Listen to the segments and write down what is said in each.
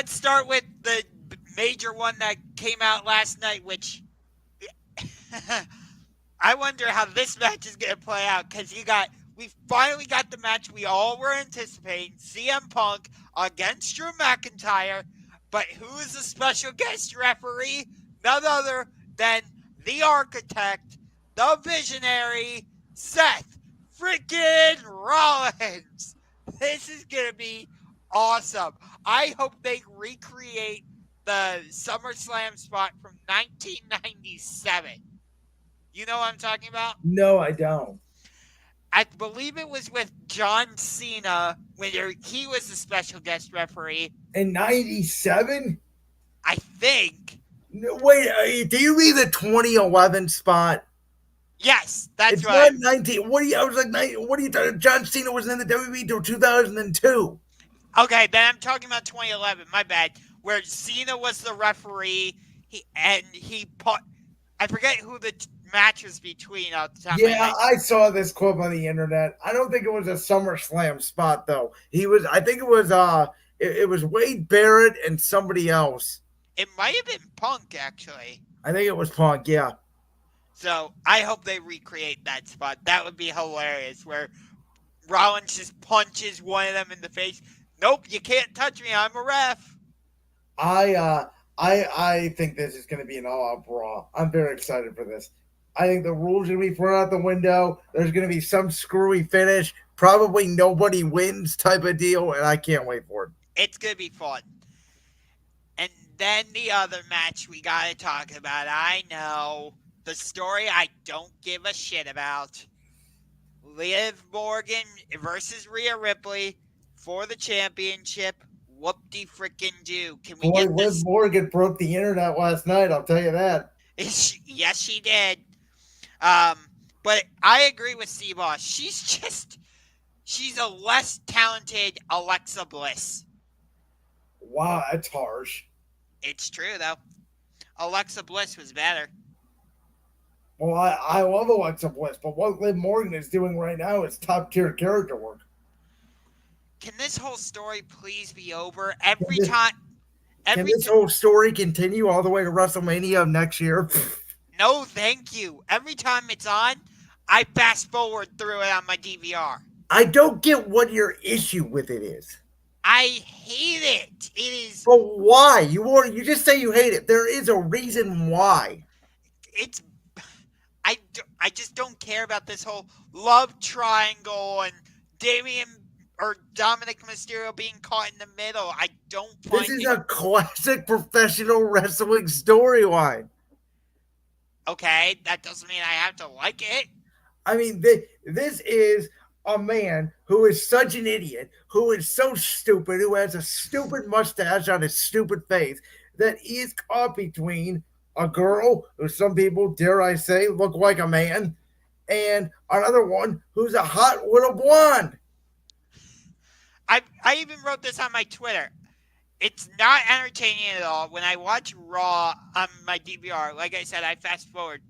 Let's start with the major one that came out last night, which I wonder how this match is going to play out because we finally got the match we all were anticipating: CM Punk against Drew McIntyre. But who is the special guest referee? None other than the architect, the visionary, Seth freaking Rollins. This is going to be awesome. I hope they recreate the SummerSlam spot from 1997. You know what I'm talking about? No, I don't. I believe it was with John Cena when he was the special guest referee. In 97? I think. No, wait, do you mean the 2011 spot? Yes, that's It's not right. 19. What are you? I was like, what are you talking? John Cena wasn't in the WWE until 2002. Okay, then I'm talking about 2011. My bad. Where Cena was the referee, I forget who the match was between off the top of my Yeah, head. I saw this clip on the internet. I don't think it was a SummerSlam spot though. He was. I think it was. It was Wade Barrett and somebody else. It might have been Punk actually. I think it was Punk. Yeah. So I hope they recreate that spot. That would be hilarious. Where Rollins just punches one of them in the face. Nope, you can't touch me. I'm a ref. I think this is going to be an all-out brawl. I'm very excited for this. I think the rules are going to be thrown out the window. There's going to be some screwy finish. Probably nobody wins type of deal, and I can't wait for it. It's going to be fun. And then the other match we got to talk about. I know. The story I don't give a shit about. Liv Morgan versus Rhea Ripley for the championship. Whoop-de frickin' do. Can we Boy, get Liv this? Morgan broke the internet last night. I'll tell you that. Yes, she did. But I agree with C-Boss. She's a less talented Alexa Bliss. Wow, that's harsh. It's true, though. Alexa Bliss was better. Well, I love Alexa Bliss, but what Liv Morgan is doing right now is top tier character work. Can this whole story please be over? Can this, can Every this t- whole story continue all the way to WrestleMania of next year? No, thank you. Every time it's on, I fast forward through it on my DVR. I don't get what your issue with it is. I hate it. It is. But why? You just say you hate it. There is a reason why. It's. I just don't care about this whole love triangle and Damian or Dominic Mysterio being caught in the middle. I don't This find is it. a classic professional wrestling storyline. Okay, that doesn't mean I have to like it. I mean, this is a man who is such an idiot, who is so stupid, who has a stupid mustache on his stupid face, that he is caught between a girl who some people, dare I say, look like a man, and another one who's a hot little blonde. I even wrote this on my Twitter. It's not entertaining at all. When I watch Raw on my DVR, like I said, I fast forward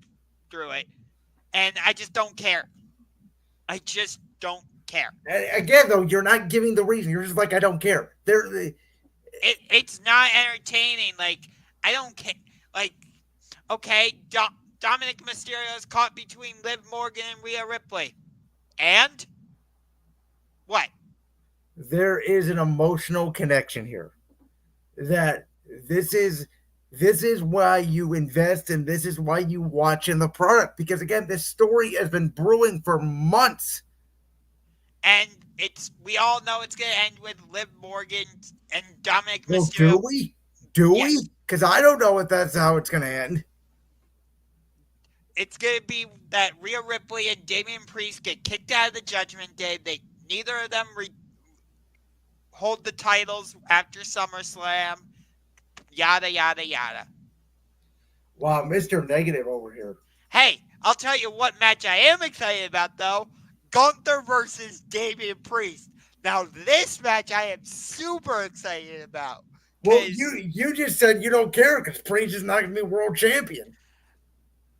through it, and I just don't care. I just don't care. And again, though, you're not giving the reason. You're just like, I don't care. It's not entertaining. Like I don't care. Like okay, Dominic Mysterio is caught between Liv Morgan and Rhea Ripley, and what? there is an emotional connection here. That this is this is why you invest and this is why you watch in the product because again this story has been brewing for months. And we all know it's gonna end with Liv Morgan and Dominic Well, do Mysterio. we? Do Yes, we? Because I don't know if that's how it's going to end. it's gonna be that Rhea Ripley and Damian Priest get kicked out of the Judgment Day. Neither of them hold the titles after SummerSlam. Yada yada yada. Wow, Mr. Negative over here. Hey, I'll tell you what match I am excited about though: Gunther versus Damian Priest. Now this match I am super excited about Well, because you just said you don't care because Priest is not going to be world champion.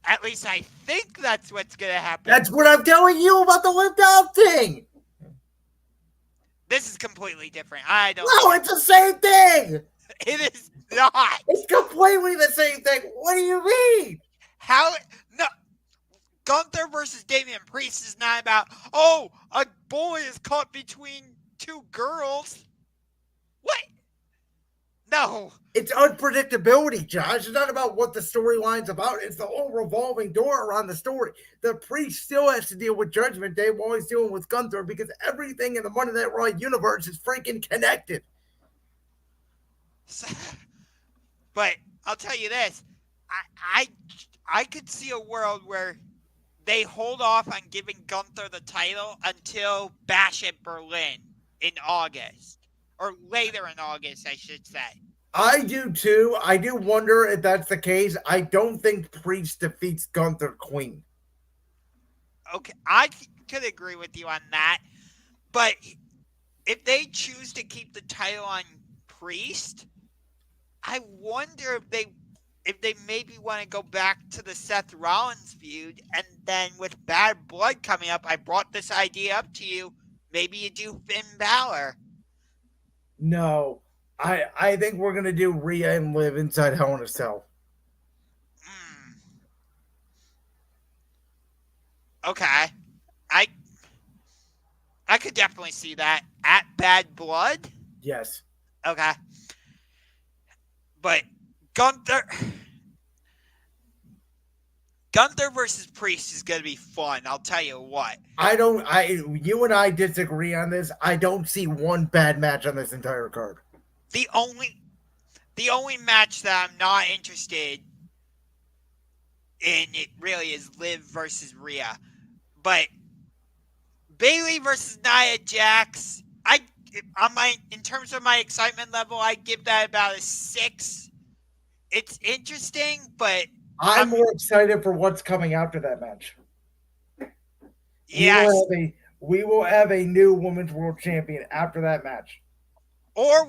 at least I think that's what's gonna happen. That's what I'm telling you about the lift out thing. This is completely different. I don't No, care. it's the same thing. It is not. It's completely the same thing. What do you mean? How no Gunther versus Damian Priest is not about, oh, a boy is caught between two girls. What? No. It's unpredictability, Josh. It's not about what the storyline's about. It's the whole revolving door around the story. The Priest still has to deal with Judgment Day while he's dealing with Gunther because everything in the Monday Night Raw universe is freaking connected. But I'll tell you this, I I could see a world where they hold off on giving Gunther the title until Bash at Berlin in August. Or later in August, I should say. I do too. I do wonder if that's the case. I don't think Priest defeats Gunther clean. Okay, I could agree with you on that. But if they choose to keep the title on Priest, I wonder if they maybe want to go back to the Seth Rollins feud, and then with Bad Blood coming up, I brought this idea up to you. Maybe you do Finn Balor. No. I think we're gonna do Rhea and Liv inside Hell in a Cell. Mm, okay, I I could definitely see that at Bad Blood. Yes. Okay, but Gunther Gunther versus Priest is gonna be fun. I'll tell you what. You and I disagree on this. I don't see one bad match on this entire card. The only match that I'm not interested in it really is Liv versus Rhea. But Bayley versus Nia Jax, in terms of my excitement level, I give that about a 6. It's interesting, but I'm more excited for what's coming after that match. yes. We will have a new women's world champion after that match. Or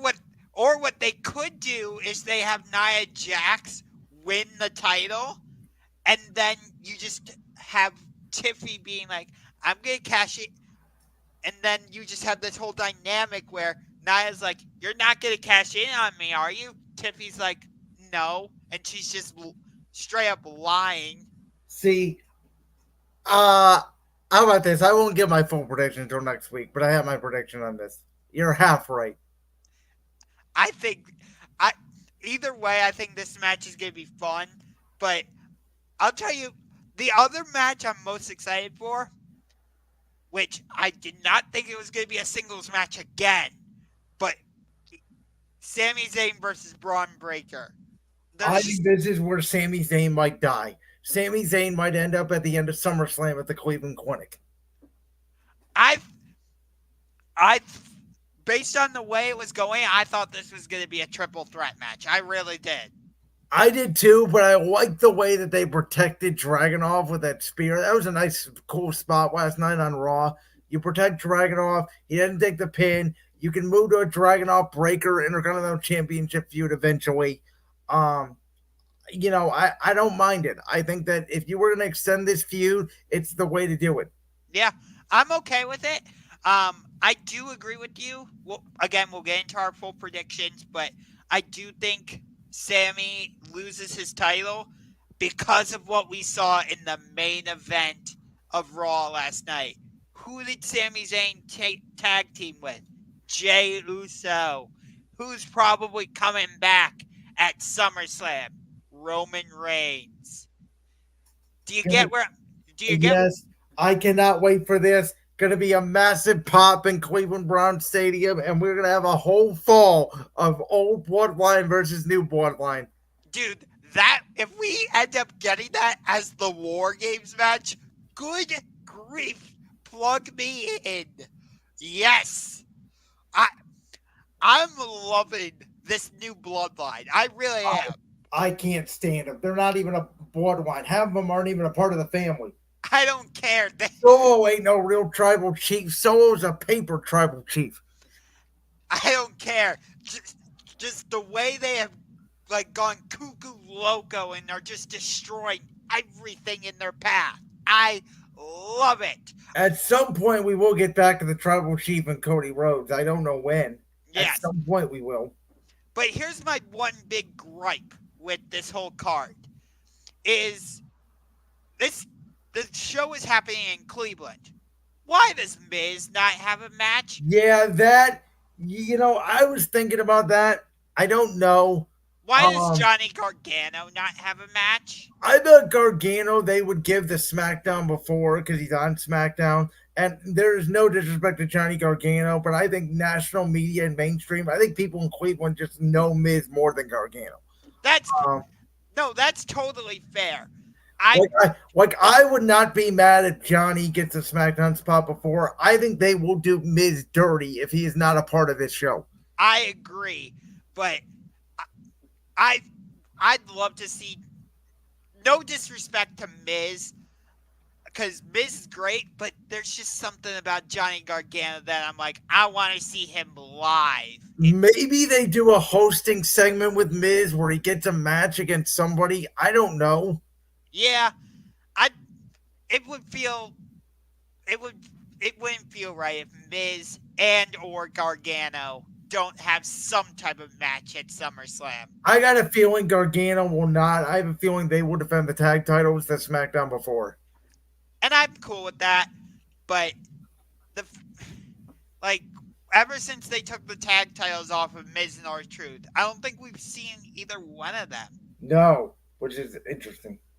what they could do is they have Nia Jax win the title, and then you just have Tiffy being like, I'm gonna cash it, and then you just have this whole dynamic where Nia's like, you're not gonna cash in on me, are you? Tiffy's like, no, and she's just straight up lying. See, how about this? I won't give my full prediction until next week, but I have my prediction on this. You're half right. I think I either way, I think this match is gonna be fun. But I'll tell you, the other match I'm most excited for, which I did not think it was gonna be a singles match again, but Sami Zayn versus Braun Breaker. I think this is where Sami Zayn might die. Sami Zayn might end up at the end of SummerSlam at the Cleveland Clinic. I based on the way it was going, I thought this was going to be a triple threat match. I really did. I did too, but I liked the way that they protected Dragunov with that spear. That was a nice, cool spot last night on Raw. You protect Dragunov. He didn't take the pin. You can move to a Dragunov breaker Intercontinental Championship feud eventually. I don't mind it. I think that if you were going to extend this feud, it's the way to do it. Yeah, I'm okay with it. I do agree with you. Well, again, we'll get into our full predictions, but I do think Sammy loses his title because of what we saw in the main event of Raw last night. Who did Sami Zayn tag team with? Jey Uso, who's probably coming back at SummerSlam. Roman Reigns. Do you get where? Do you get? Yes, I cannot wait for this. Going to be a massive pop in Cleveland Brown Stadium, and we're going to have a whole fall of old bloodline versus new bloodline. Dude, that if we end up getting that as the War Games match, good grief, plug me in. Yes, I'm loving this new bloodline. I really am. I can't stand them. They're not even a bloodline. Half of them aren't even a part of the family. I don't care. Solo ain't no real tribal chief. Solo's a paper tribal chief. I don't care. Just the way they have gone cuckoo loco and are just destroying everything in their path. I love it. At some point, we will get back to the tribal chief and Cody Rhodes. I don't know when. Yes. At some point, we will. But here's my one big gripe with this whole card is this the show is happening in Cleveland. Why does Miz not have a match? Yeah, that I was thinking about that. I don't know. Why does Um, Johnny Gargano not have a match? I thought Gargano they would give the SmackDown before because he's on SmackDown. And there's no disrespect to Johnny Gargano, but I think national media and mainstream, I think people in Cleveland just know Miz more than Gargano. That's Um, no, that's totally fair. I like I would not be mad if Johnny gets a SmackDown spot before. I think they will do Miz dirty if he is not a part of this show. I agree, but I I'd love to see, no disrespect to Miz, because Miz is great, but there's just something about Johnny Gargano that I'm like, I want to see him live. Maybe they do a hosting segment with Miz where he gets a match against somebody. I don't know. Yeah, I it would feel it would it wouldn't feel right if Miz and or Gargano don't have some type of match at SummerSlam. I got a feeling Gargano will not. I have a feeling they will defend the tag titles that SmackDown before. And I'm cool with that, but the like ever since they took the tag titles off of Miz and R-Truth, I don't think we've seen either one of them. No, which is interesting.